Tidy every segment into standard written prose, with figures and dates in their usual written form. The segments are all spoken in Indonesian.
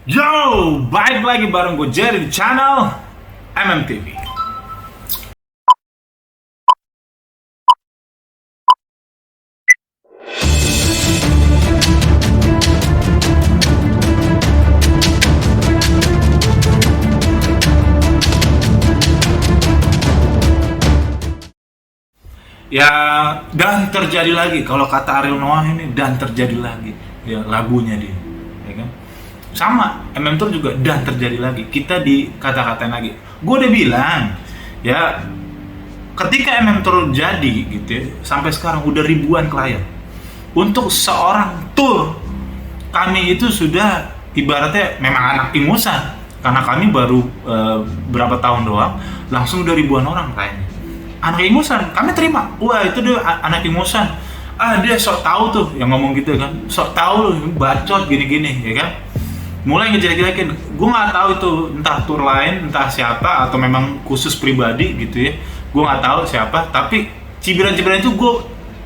Yo, balik lagi bareng gue Jerry di channel MMTV. Ya, dan terjadi lagi. Kalau kata Ariel Noah ini, dan terjadi lagi. Ya, lagunya dia, ya kan? Sama, MM Tour juga dan terjadi lagi. Kita dikata-katain lagi. Gue udah bilang, ya, ketika MM Tour jadi gitu ya, sampai sekarang udah ribuan klien. Untuk seorang tour, kami itu sudah ibaratnya memang anak ingusan. Karena kami baru berapa tahun doang, langsung udah ribuan orang kliennya. Anak ingusan, kami terima. Wah, itu dia anak ingusan. Dia sok tahu tuh yang ngomong gitu kan. Sok tahu lu, bacot gini-gini, ya kan? Mulai ngejelek-jelekin. Gue nggak tahu itu entah tour lain, entah siapa atau memang khusus pribadi gitu ya. Gue nggak tahu siapa, tapi cibiran-cibiran itu gue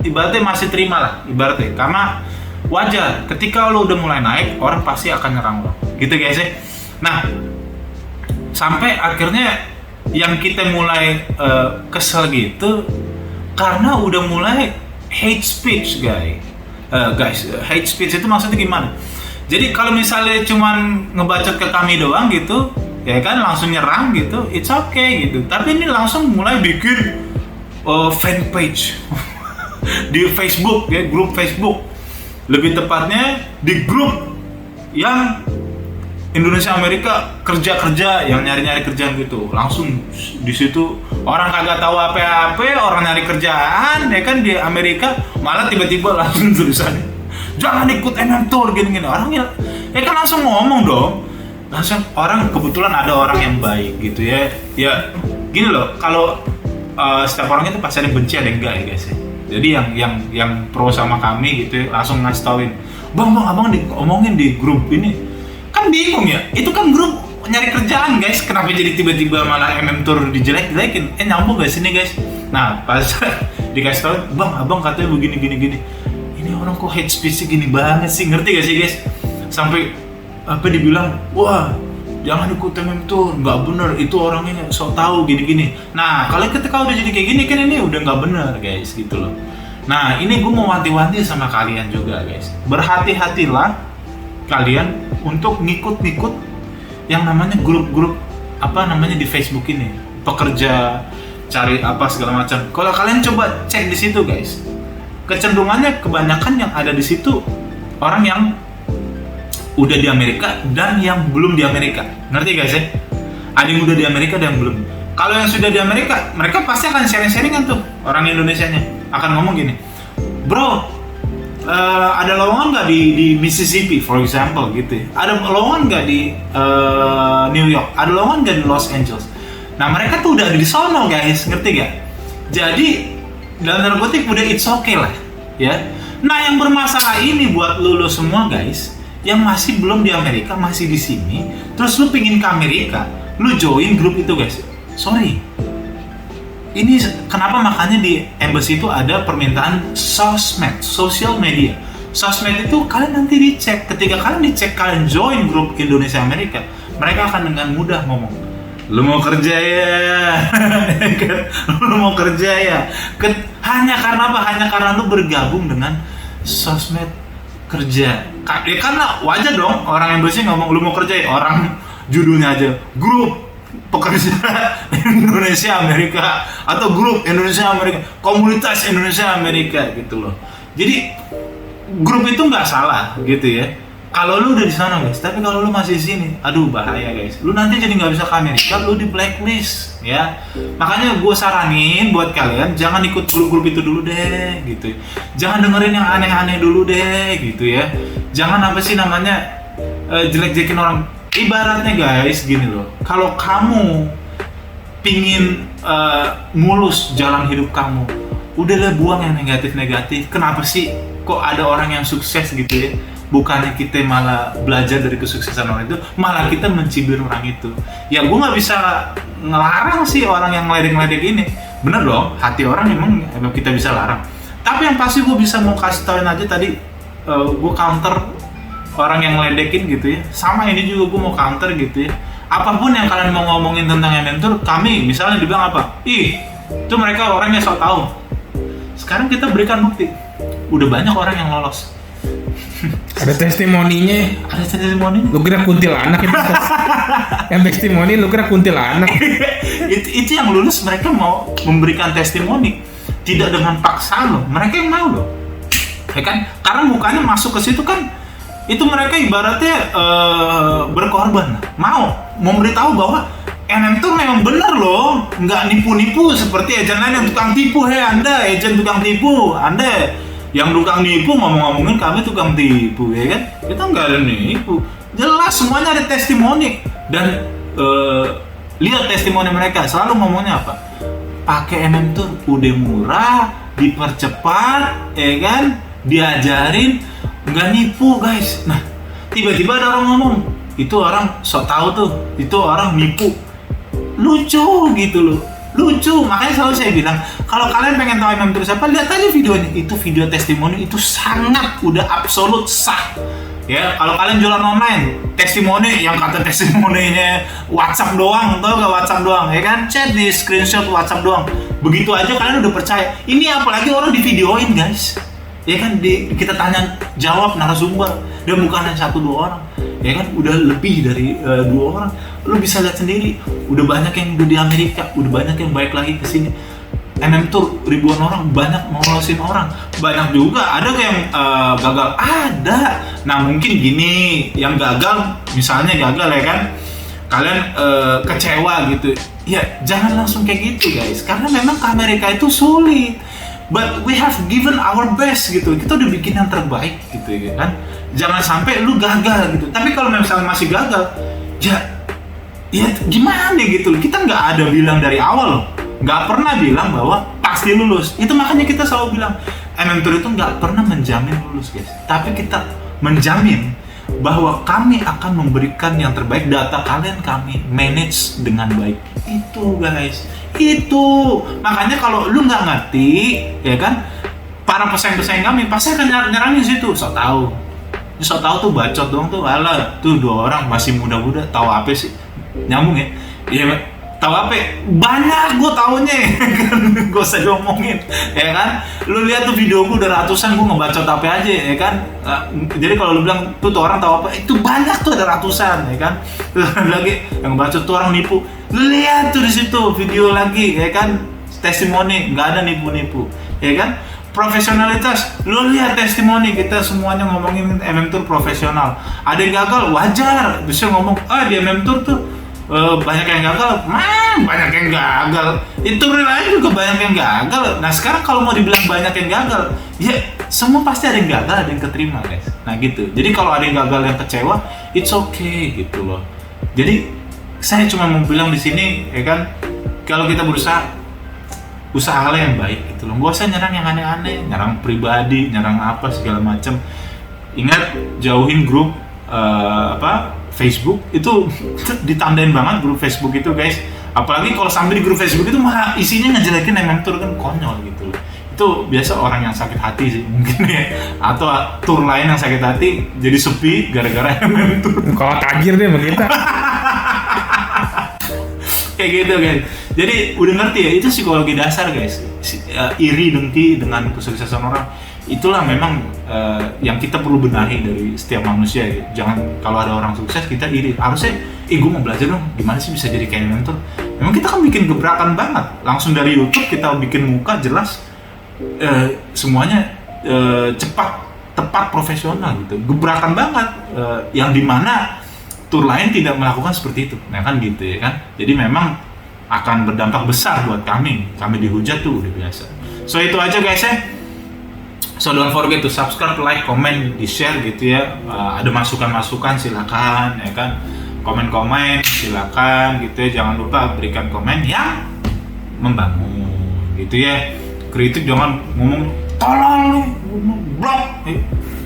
ibaratnya masih terima lah, ibaratnya. Karena wajar, ketika lo udah mulai naik, orang pasti akan nyerang lo. Gitu guys ya. Nah, sampai akhirnya yang kita mulai kesel gitu karena udah mulai hate speech guys. Hate speech itu maksudnya gimana? Jadi kalau misalnya cuman ngebacot ke kami doang gitu, ya kan langsung nyerang gitu, it's okay gitu. Tapi ini langsung mulai bikin fanpage di Facebook ya, grup Facebook. Lebih tepatnya di grup yang Indonesia Amerika kerja yang nyari kerjaan gitu, langsung di situ orang kagak tahu apa-apa, orang nyari kerjaan ya kan di Amerika, malah tiba-tiba langsung tulisannya jangan ikut MM Tour gini-gini. Orangnya ya kan langsung ngomong dong, langsung orang kebetulan ada orang yang baik gitu ya gini loh, kalau setiap orang itu pasti ada yang benci ada yang enggak ya guys ya. Jadi yang pro sama kami gitu ya, langsung ngasih tauin, bang abang diomongin di grup ini. Kan bingung ya, itu kan grup nyari kerjaan guys, kenapa jadi tiba-tiba malah MM Tour dijelek-jelekin? Nyambung gak sini guys? Nah pas dikasih tau, bang abang katanya begini ini orang kok hate speech gini banget sih, ngerti gak sih guys? Sampai apa dibilang, wah jangan ikut MM Tour, nggak bener, itu orangnya sok tahu gini. Nah kalau ketika udah jadi kayak gini kan ini udah nggak bener guys gitu loh. Nah ini gue mau wanti-wanti sama kalian juga guys, berhati-hatilah kalian untuk ngikut yang namanya grup-grup apa namanya di Facebook ini, pekerja cari apa segala macam. Kalau kalian coba cek di situ guys, kecenderungannya kebanyakan yang ada di situ orang yang udah di Amerika dan yang belum di Amerika, ngerti guys ya? Ada yang udah di Amerika dan yang belum. Kalau yang sudah di Amerika, mereka pasti akan sharing-sharingan tuh, orang Indonesianya akan ngomong gini, bro, ada lowongan nggak di Mississippi, for example gitu ya? Ada lowongan nggak di New York? Ada lowongan nggak di Los Angeles? Nah mereka tuh udah ada di sono guys, ngerti gak? Jadi dalam tanda kutip udah it's okay lah, ya. Nah yang bermasalah ini buat lu semua guys, yang masih belum di Amerika, masih di sini, terus lu pingin ke Amerika, lu join grup itu guys. Sorry. Ini kenapa makanya di embassy itu ada permintaan sosmed, social media. Sosmed itu kalian nanti dicek. Ketika kalian dicek, kalian join grup Indonesia Amerika, mereka akan dengan mudah ngomong, lu mau kerja ya? Lu mau kerja ya? Hanya karena apa? Hanya karena lu bergabung dengan sosmed kerja. Ya karena wajar dong orang embassy ngomong lu mau kerja ya? Orang judulnya aja grup pekerja Indonesia Amerika atau grup Indonesia Amerika, komunitas Indonesia Amerika gitu loh. Jadi grup itu nggak salah gitu ya kalau lu udah di sana guys, tapi kalau lu masih di sini, aduh bahaya guys, lu nanti jadi nggak bisa ke Amerika, lu di blacklist ya. Makanya gue saranin buat kalian jangan ikut grup-grup itu dulu deh gitu, jangan dengerin yang aneh-aneh dulu deh gitu ya. Jangan apa sih namanya jelek-jelekin orang. Ibaratnya guys gini loh, kalau kamu pingin mulus jalan hidup kamu, udahlah buang yang negatif-negatif. Kenapa sih kok ada orang yang sukses gitu ya? Bukannya kita malah belajar dari kesuksesan orang itu, malah kita mencibir orang itu. Ya gue nggak bisa ngelarang sih orang yang ngeledek-ngeledek ini. Bener dong, hati orang emang kita bisa larang. Tapi yang pasti gue bisa mau kasih tauin aja tadi, gue counter orang yang ngeledekin gitu ya. Sama ini juga gue mau counter gitu ya. Apapun yang kalian mau ngomongin tentang MM Tour, kami misalnya dibilang apa? Ih, itu mereka orangnya sok tahu. Sekarang kita berikan bukti. Udah banyak orang yang lolos. Ada testimoninya. Ada testimoni. Lu kira kuntilanak itu? Yang testimoni lu kira kuntilanak? itu yang lulus mereka mau memberikan testimoni. Tidak dengan paksa loh. Mereka yang mau loh. Ya kan? Karena mukanya masuk ke situ kan, itu mereka ibaratnya berkorban, mau memberitahu bahwa MM Tour memang benar loh, nggak nipu-nipu seperti agen lain yang tukang tipu. Anda agen tukang tipu, Anda yang tukang nipu ngomong-ngomongin kami tukang tipu, ya kan? Kita nggak ada nipu, jelas semuanya ada testimoni. Dan lihat testimoni mereka, selalu ngomongnya apa? Pakai MM Tour udah murah, dipercepat, ya kan? Diajarin, nggak nipu guys. Nah, tiba-tiba ada orang ngomong, itu orang sok tahu tuh, itu orang nipu. Lucu gitu loh, lucu. Makanya selalu saya bilang, kalau kalian pengen tahu MM Tour siapa, lihat aja videonya. Itu video testimoni, itu sangat udah absolut sah. Ya, kalau kalian jualan online, testimoni yang kata testimoninya WhatsApp doang, tau gak WhatsApp doang, ya kan? Chat di screenshot WhatsApp doang. Begitu aja kalian udah percaya. Ini apalagi orang di videoin guys. Ya kan, kita tanya jawab narasumber, dan bukan hanya 1-2 orang, ya kan, udah lebih dari 2 orang. Lu bisa lihat sendiri, udah banyak yang udah di Amerika, udah banyak yang balik lagi ke sini. MM Tour ribuan orang, banyak ngolosin orang, banyak juga ada yang gagal, ada. Nah mungkin gini, yang gagal, misalnya gagal ya kan, kalian kecewa gitu, ya jangan langsung kayak gitu guys, karena memang ke Amerika itu sulit. But we have given our best gitu. Kita udah bikin yang terbaik gitu ya kan. Jangan sampai lu gagal gitu. Tapi kalau misalnya masih gagal, ya gimana gitu. Kita nggak ada bilang dari awal loh. Nggak pernah bilang bahwa pasti lulus. Itu makanya kita selalu bilang MM Tour itu nggak pernah menjamin lulus guys. Tapi kita menjamin bahwa kami akan memberikan yang terbaik. Data kalian kami manage dengan baik. Itu guys. Itu makanya kalau lu nggak ngerti ya kan, para pesaing-pesaing kami pasti akan nyerang di situ. Sok tahu tuh bacot doang tuh, alah tuh 2 orang masih muda-muda tahu apa sih, nyambung ya. Iya, tahu apa banyak gue taunya kan. Gue usah diomongin ya kan. Lu lihat tuh video gue udah ratusan, gue ngebacot apa aja ya kan. Jadi kalau lu bilang tuh orang tahu apa, itu banyak tuh, ada ratusan ya kan. Terus lagi yang ngebacot tuh orang nipu, lu lihat tuh di situ video lagi ya kan, testimoni, nggak ada nipu-nipu ya kan. Profesionalitas, lu lihat testimoni, kita semuanya ngomongin MM Tour profesional. Ada yang gagal, wajar, bisa ngomong di MM Tour tuh banyak yang gagal, banyak yang gagal. Itu lain juga banyak yang gagal. Nah sekarang kalau mau dibilang banyak yang gagal, ya semua pasti ada yang gagal, ada yang keterima guys. Nah gitu. Jadi kalau ada yang gagal, yang kecewa, it's okay gitu loh. Jadi saya cuma mau bilang di sini ya kan, kalau kita usaha hal yang baik gitu loh. Gak usah nyerang yang aneh-aneh, nyerang pribadi, nyerang apa segala macam. Ingat, jauhin grup Facebook itu ditandain banget grup Facebook itu guys. Apalagi kalau sampai di grup Facebook itu mah isinya ngejelekin MM Tour, kan konyol gitu loh. Itu biasa orang yang sakit hati sih mungkin ya, atau tour lain yang sakit hati jadi sepi gara-gara MM Tour. Kalau tajir deh begitu. Kayak gitu guys. Jadi udah ngerti ya, itu psikologi dasar guys. Iri dengki dengan kesuksesan orang. Itulah memang yang kita perlu benahi dari setiap manusia gitu. Jangan kalau ada orang sukses kita iri. Harusnya, gue mau belajar dong, gimana sih bisa jadi kayak mentor. Memang kita kan bikin gebrakan banget. Langsung dari YouTube kita bikin muka jelas, semuanya cepat, tepat, profesional gitu. Gebrakan banget, yang dimana tour lain tidak melakukan seperti itu. Nah kan gitu ya kan. Jadi memang akan berdampak besar buat kami dihujat tuh udah biasa. So itu aja guys ya. So don't forget to subscribe, like, comment, di share gitu ya. Ada masukan-masukan silakan ya kan. Komen-komen silakan gitu ya. Jangan lupa berikan komen yang membangun gitu ya. Kritik jangan ngomong tolong lu blok,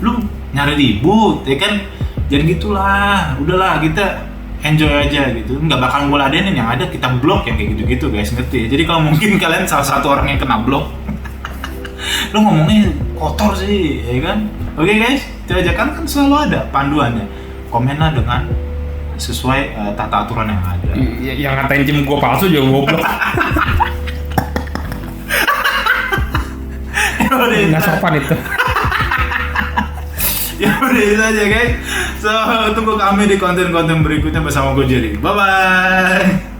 lu nyari ribut ya kan. Jadi gitulah, udahlah kita enjoy aja gitu. Nggak bakal gue ladenin, yang ada kita blok yang kayak gitu-gitu guys, ngerti ya. Jadi kalau mungkin kalian salah satu orang yang kena blok, lu ngomongnya kotor sih, ya kan? Oke guys, Itu aja kan selalu ada panduannya. Komenlah dengan sesuai tata aturan yang ada. Yang ngatain gym gue palsu juga goblok. Nggak sopan itu. Ya udah itu aja guys. So tunggu kami di konten-konten berikutnya bersama gue Jerry. Bye bye.